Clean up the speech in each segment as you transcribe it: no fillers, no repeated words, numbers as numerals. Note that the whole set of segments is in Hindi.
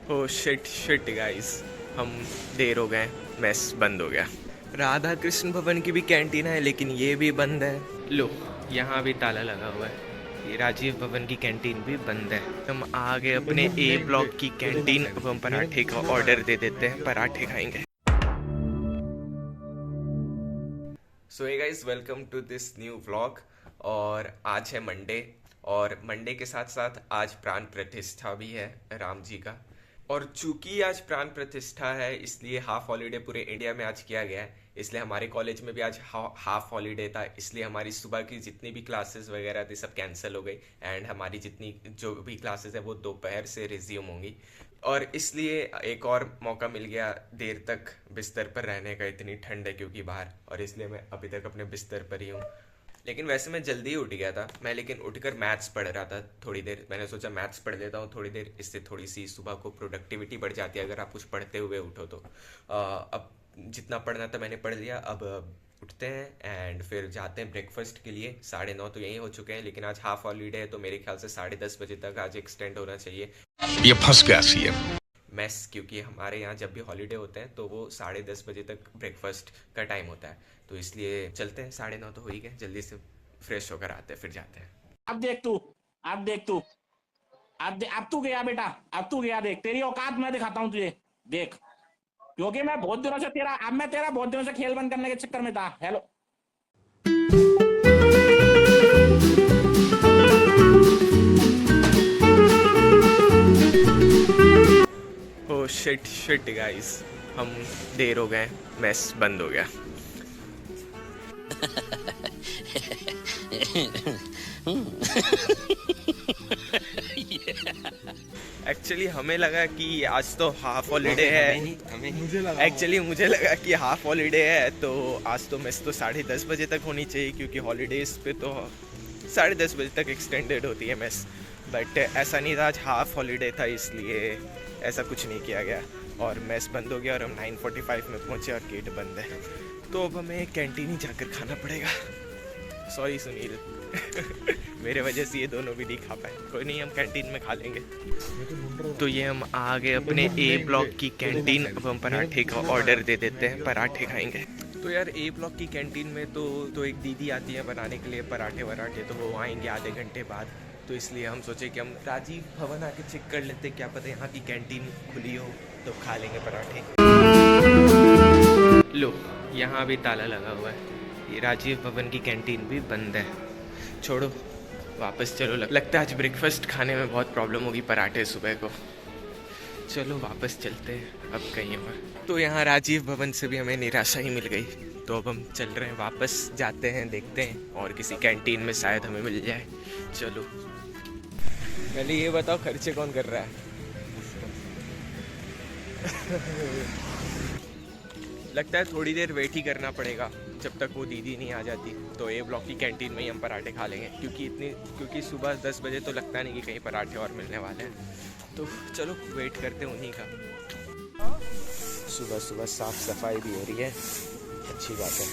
ओ शिट गाइस, हम देर हो गए, मेस बंद हो गया। राधा कृष्ण भवन की भी कैंटीन है लेकिन ये भी बंद है। लो, यहाँ भी ताला लगा हुआ है। ये राजीव भवन की कैंटीन भी बंद है। हम आ गए अपने ए ब्लॉक की कैंटीन। अब हम पराठे का ऑर्डर दे देते हैं, पराठे खाएंगे। So hey guys, welcome to this new vlog. और आज है मंडे, और मंडे के साथ साथ आज प्राण प्रतिष्ठा भी है राम जी का। और चूंकि आज प्राण प्रतिष्ठा है इसलिए हाफ हॉलीडे पूरे इंडिया में आज किया गया है। इसलिए हमारे कॉलेज में भी आज हाफ हॉलीडे था, इसलिए हमारी सुबह की जितनी भी क्लासेस वगैरह थी सब कैंसिल हो गई। एंड हमारी जितनी जो भी क्लासेस है वो दोपहर से रिज्यूम होंगी। और इसलिए एक और मौका मिल गया देर तक बिस्तर पर रहने का, इतनी ठंड है क्योंकि बाहर, और इसलिए मैं अभी तक अपने बिस्तर पर ही हूँ। लेकिन वैसे मैं जल्दी ही उठ गया था मैं, लेकिन उठकर मैथ्स पढ़ रहा था थोड़ी देर। मैंने सोचा मैथ्स पढ़ लेता हूँ थोड़ी देर, इससे थोड़ी सी सुबह को प्रोडक्टिविटी बढ़ जाती है अगर आप कुछ पढ़ते हुए उठो तो। अब जितना पढ़ना था मैंने पढ़ लिया। अब उठते हैं एंड फिर जाते हैं ब्रेकफास्ट के लिए। 9:30 तो यही हो चुके हैं, लेकिन आज हाफ हॉलीडे है तो मेरे ख्याल से 10:30 बजे तक आज एक्सटेंड होना चाहिए ये फंस गया सीएम मेस, क्योंकि हमारे यहाँ जब भी हॉलीडे होते हैं तो वो 10:30 बजे तक ब्रेकफास्ट का टाइम होता है। तो इसलिए चलते हैं, 9:30 तो हो ही गए, जल्दी से फ्रेश होकर आते हैं फिर जाते हैं। अब देख तू, अब देख तू, अब तू गया बेटा, अब तू गया। देख तेरी औकात मैं दिखाता हूँ तुझे, देख। क्योंकि मैं बहुत दिनों से तेरा बहुत दिनों से खेल बंद करने के चक्कर में था। हेलो, ओ शिट गाइस, हम देर हो गए, मेस बंद हो गया। एक्चुअली हमें लगा कि आज तो हाफ हॉलीडे है। मुझे लगा कि हाफ हॉलीडे है तो आज तो मेस तो 10:30 बजे तक होनी चाहिए, क्योंकि हॉलीडेज पे तो 10:30 बजे तक एक्सटेंडेड होती है मेस। बट ऐसा नहीं था, आज हाफ हॉलीडे था इसलिए ऐसा कुछ नहीं किया गया और मेस बंद हो गया। और हम 9:45 में पहुंचे और गेट बंद है, तो अब हमें कैंटीन ही जाकर खाना पड़ेगा। सॉरी सुनील मेरे वजह से ये दोनों भी नहीं खा पाए। कोई नहीं, हम कैंटीन में खा लेंगे। तो ये हम आ गए अपने ए ब्लॉक की कैंटीन। अब हम पराठे का ऑर्डर दे देते हैं, पराठे खाएंगे। तो यार ए ब्लॉक की कैंटीन में तो एक दीदी आती है बनाने के लिए पराठे वराठे, तो वो आएंगे आधे घंटे बाद। तो इसलिए हम सोचे कि हम राजीव भवन आके चेक कर लेते, क्या पता यहाँ की कैंटीन खुली हो तो खा लेंगे पराठे। लो, यहाँ भी ताला लगा हुआ है। ये राजीव भवन की कैंटीन भी बंद है। छोड़ो, वापस चलो। लगता है आज ब्रेकफास्ट खाने में बहुत प्रॉब्लम होगी पराठे सुबह को। चलो वापस चलते हैं अब कहीं और। तो यहाँ राजीव भवन से भी हमें निराशा ही मिल गई, तो अब हम चल रहे हैं वापस, जाते हैं देखते हैं और किसी कैंटीन में शायद हमें मिल जाए। चलो पहले ये बताओ, खर्चे कौन कर रहा है? लगता है थोड़ी देर वेट ही करना पड़ेगा जब तक वो दीदी नहीं आ जाती। तो ए ब्लॉक की कैंटीन में ही हम पराठे खा लेंगे, क्योंकि सुबह 10 बजे तो लगता नहीं कि कहीं पराठे और मिलने वाले हैं। तो चलो वेट करते हैं उन्हीं का। सुबह सुबह साफ सफाई भी हो रही है, अच्छी बात है।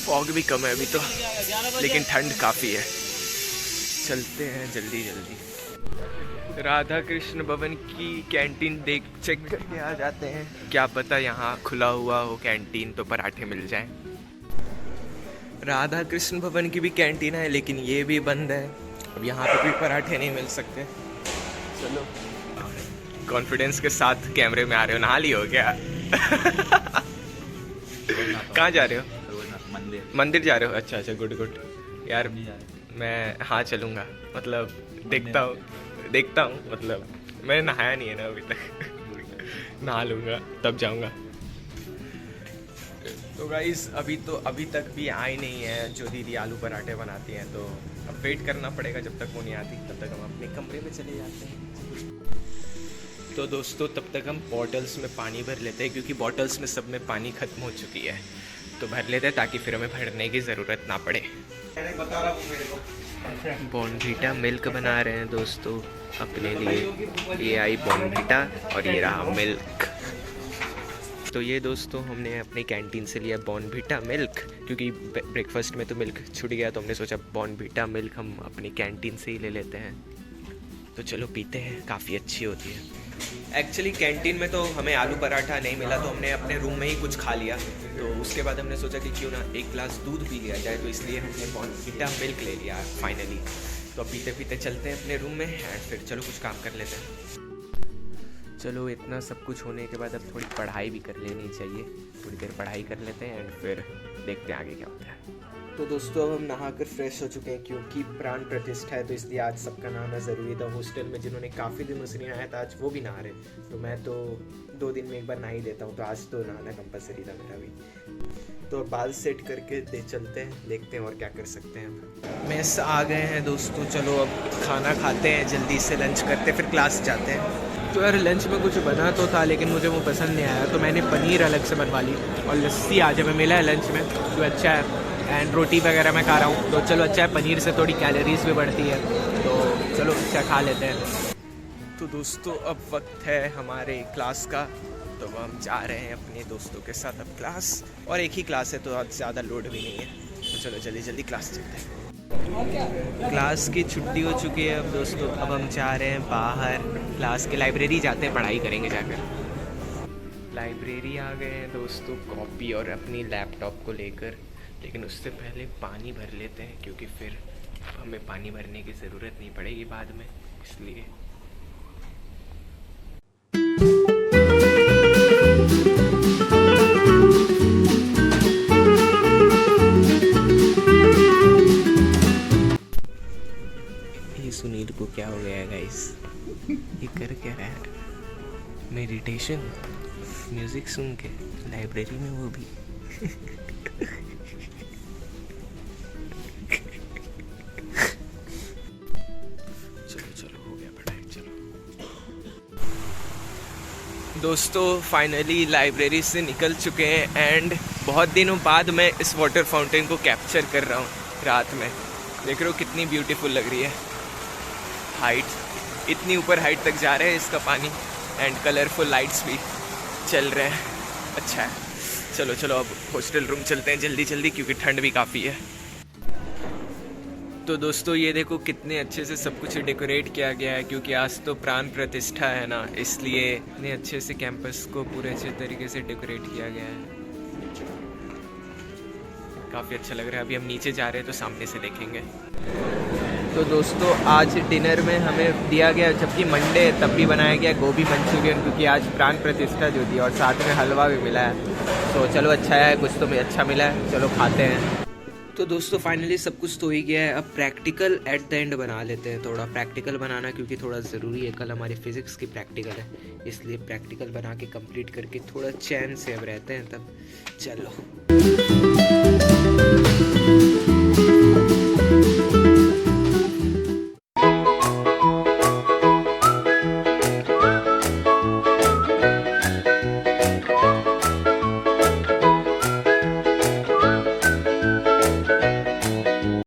फॉग भी कम है अभी तो, लेकिन ठंड काफ़ी है। चलते हैं जल्दी जल्दी, राधा कृष्ण भवन की कैंटीन चेक करके आ जाते हैं। क्या पता यहाँ खुला हुआ हो कैंटीन तो पराठे मिल जाएं। राधा कृष्ण भवन की भी कैंटीन है लेकिन ये भी बंद है। अब यहाँ पे भी पराठे नहीं मिल सकते। चलो, कॉन्फिडेंस के साथ कैमरे में आ रहे हो, नहा लियो क्या? कहाँ जा रहे हो? मंदिर जा रहे हो? अच्छा अच्छा, गुड गुड यार। मैं हाँ चलूँगा, मतलब देखता हूँ, मतलब मैंने नहाया नहीं है ना अभी तक। नहा लूँगा तब जाऊँगा। तो गाइस अभी तक भी आई नहीं है जो दीदी आलू पराठे बनाती हैं, तो अब वेट करना पड़ेगा जब तक वो नहीं आती। तब तक हम अपने कमरे में चले जाते हैं। तो दोस्तों तब तक हम बॉटल्स में पानी भर लेते हैं, क्योंकि बॉटल्स में सब में पानी ख़त्म हो चुकी है। तो भर लेते हैं ताकि फिर हमें भरने की ज़रूरत ना पड़े। बॉर्नवीटा मिल्क बना रहे हैं दोस्तों अपने लिए। ये आई बॉर्नवीटा और ये रहा मिल्क। तो ये दोस्तों हमने अपनी कैंटीन से लिया बॉर्नवीटा मिल्क, क्योंकि ब्रेकफास्ट में तो मिल्क छूट गया, तो हमने सोचा बॉर्नवीटा मिल्क हम अपनी कैंटीन से ही ले लेते हैं। तो चलो पीते हैं, काफ़ी अच्छी होती है। एक्चुअली कैंटीन में तो हमें आलू पराठा नहीं मिला, तो हमने अपने रूम में ही कुछ खा लिया। तो उसके बाद हमने सोचा कि क्यों ना एक गिलास दूध पी लिया जाए, तो इसलिए हमने बॉर्नवीटा मिल्क ले लिया फाइनली। तो अब पीते पीते चलते हैं अपने रूम में एंड फिर चलो कुछ काम कर लेते हैं। चलो इतना सब कुछ होने के बाद अब थोड़ी पढ़ाई भी कर लेनी चाहिए, थोड़ी देर पढ़ाई कर लेते हैं एंड फिर देखते हैं आगे क्या होता है। तो दोस्तों अब हम नहाकर फ्रेश हो चुके हैं क्योंकि प्राण प्रतिष्ठा है, तो इसलिए आज सबका नहाना ज़रूरी था। हॉस्टल में जिन्होंने काफ़ी दिनों से नहीं आया था आज वो भी नहा रहे, तो मैं तो 2 दिन में एक बार नहा ही देता हूँ, तो आज तो नहाना कंपलसरी था मेरा भी। तो बाल सेट करके चलते हैं, देखते हैं और क्या कर सकते हैं। मेस आ गए हैं दोस्तों, चलो अब खाना खाते हैं, जल्दी से लंच करते हैं फिर क्लास जाते हैं। तो यार लंच में कुछ बना तो था लेकिन मुझे वो पसंद नहीं आया, तो मैंने पनीर अलग से बनवा ली और लस्सी आज हमें मिला है लंच में, जो अच्छा है। एंड रोटी वगैरह मैं खा रहा हूँ, तो चलो अच्छा है, पनीर से थोड़ी कैलोरीज भी बढ़ती है, तो चलो अच्छा खा लेते हैं। तो दोस्तों अब वक्त है हमारे क्लास का, तो हम जा रहे हैं अपने दोस्तों के साथ अब क्लास, और एक ही क्लास है तो आज ज़्यादा लोड भी नहीं है, तो चलो जल्दी जल्दी क्लास चलते हैं। क्लास की छुट्टी हो चुकी है अब दोस्तों, अब हम जा रहे हैं बाहर क्लास के, लाइब्रेरी जाते हैं, पढ़ाई करेंगे जाकर। लाइब्रेरी आ गए हैं दोस्तों कॉपी और अपनी लैपटॉप को लेकर, लेकिन उससे पहले पानी भर लेते हैं क्योंकि फिर हमें पानी भरने की ज़रूरत नहीं पड़ेगी बाद में, इसलिए। ये सुनील को क्या हो गया है गाइस, ये कर क्या रहा है? मेडिटेशन, म्यूज़िक सुन के लाइब्रेरी में, वो भी दोस्तों फाइनली लाइब्रेरी से निकल चुके हैं एंड बहुत दिनों बाद मैं इस वाटर फाउंटेन को कैप्चर कर रहा हूँ रात में। देख रहे हो कितनी ब्यूटीफुल लग रही है, हाइट इतनी ऊपर हाइट तक जा रहे हैं इसका पानी एंड कलरफुल लाइट्स भी चल रहे हैं, अच्छा है। चलो चलो अब हॉस्टल रूम चलते हैं जल्दी जल्दी क्योंकि ठंड भी काफ़ी है। तो दोस्तों ये देखो कितने अच्छे से सब कुछ डेकोरेट किया गया है, क्योंकि आज तो प्राण प्रतिष्ठा है ना, इसलिए इतने अच्छे से कैंपस को पूरे अच्छे तरीके से डेकोरेट किया गया है, काफ़ी अच्छा लग रहा है। अभी हम नीचे जा रहे हैं तो सामने से देखेंगे। तो दोस्तों आज डिनर में हमें दिया गया, जबकि मंडे तब भी बनाया गया गोभी मंचूरियन, क्योंकि आज प्राण प्रतिष्ठा जो थी, और साथ में हलवा भी मिला है, तो चलो अच्छा है, कुछ तो अच्छा मिला है, चलो खाते हैं। तो दोस्तों फाइनली सब कुछ तो ही गया है, अब प्रैक्टिकल एट द एंड बना लेते हैं, थोड़ा प्रैक्टिकल बनाना क्योंकि थोड़ा ज़रूरी है, कल हमारी फिज़िक्स की प्रैक्टिकल है, इसलिए प्रैक्टिकल बना के कंप्लीट करके थोड़ा चैन से अब रहते हैं तब। चलो